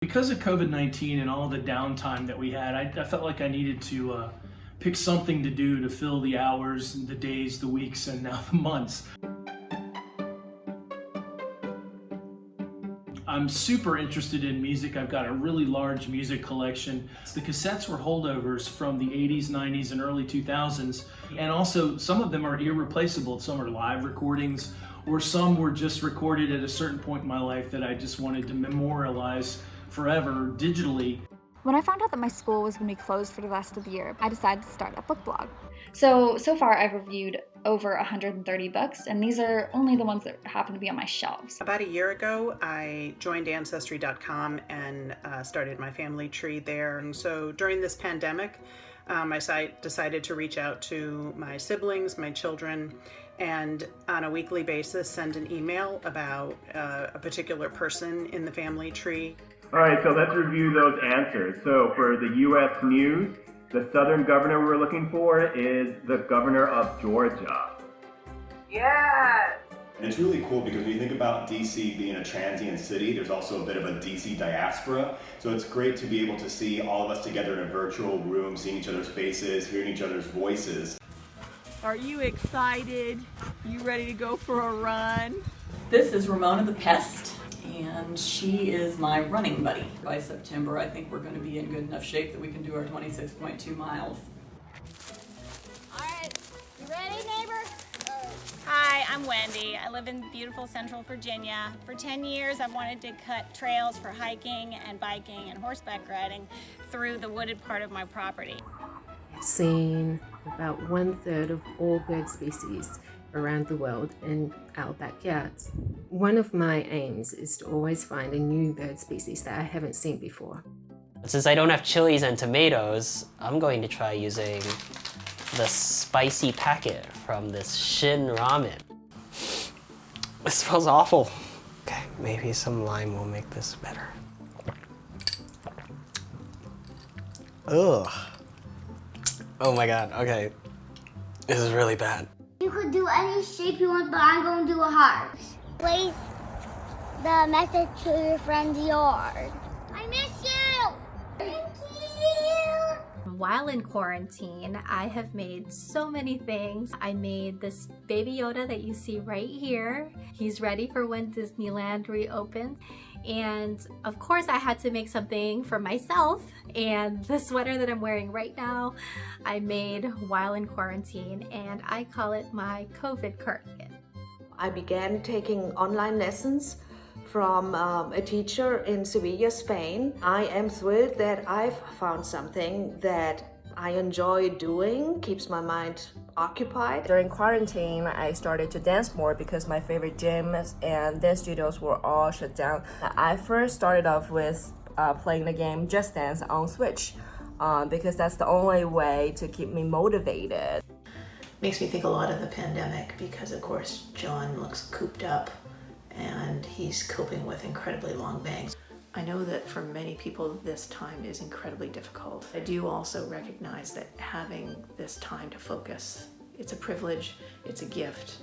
Because of COVID-19 and all the downtime that we had, I felt like I needed to pick something to do to fill the hours, the days, the weeks, and now the months. I'm super interested in music. I've got a really large music collection. The cassettes were holdovers from the 80s, 90s, and early 2000s. And also, some of them are irreplaceable. Some are live recordings, or some were just recorded at a certain point in my life that I just wanted to memorialize forever digitally. When I found out that my school was going to be closed for the rest of the year, I decided to start a book blog. So far I've reviewed over 130 books, and these are only the ones that happen to be on my shelves. About a year ago, I joined Ancestry.com and started my family tree there. And so during this pandemic, I decided to reach out to my siblings, my children, and on a weekly basis send an email about a particular person in the family tree. All right, so let's review those answers. So for the U.S. News, the Southern governor we're looking for is the governor of Georgia. Yes! And it's really cool because when you think about DC being a transient city, there's also a bit of a DC diaspora. So it's great to be able to see all of us together in a virtual room, seeing each other's faces, hearing each other's voices. Are you excited? You ready to go for a run? This is Ramona the Pest, and she is my running buddy. By September, I think we're going to be in good enough shape that we can do our 26.2 miles. All right, you ready, neighbor? Hi, I'm Wendy. I live in beautiful Central Virginia. For 10 years, I've wanted to cut trails for hiking and biking and horseback riding through the wooded part of my property. I've seen about 1/3 of all bird species around the world in our backyards. One of my aims is to always find a new bird species that I haven't seen before. Since I don't have chilies and tomatoes, I'm going to try using the spicy packet from this Shin ramen. It smells awful. Okay, maybe some lime will make this better. Ugh. Oh my god, okay. This is really bad. You could do any shape you want, but I'm going to do a heart. Place the message to your friend's yard. I miss you! Thank you! While in quarantine, I have made so many things. I made this Baby Yoda that you see right here. He's ready for when Disneyland reopens. And of course I had to make something for myself, and the sweater that I'm wearing right now I made while in quarantine, and I call it my COVID cardigan. I began taking online lessons from a teacher in Sevilla, Spain. I am thrilled that I've found something that I enjoy doing, keeps my mind occupied. During quarantine, I started to dance more because my favorite gyms and dance studios were all shut down. I first started off with playing the game Just Dance on Switch because that's the only way to keep me motivated. Makes me think a lot of the pandemic because, of course, John looks cooped up and he's coping with incredibly long bangs. I know that for many people this time is incredibly difficult. I do also recognize that having this time to focus, it's a privilege, it's a gift.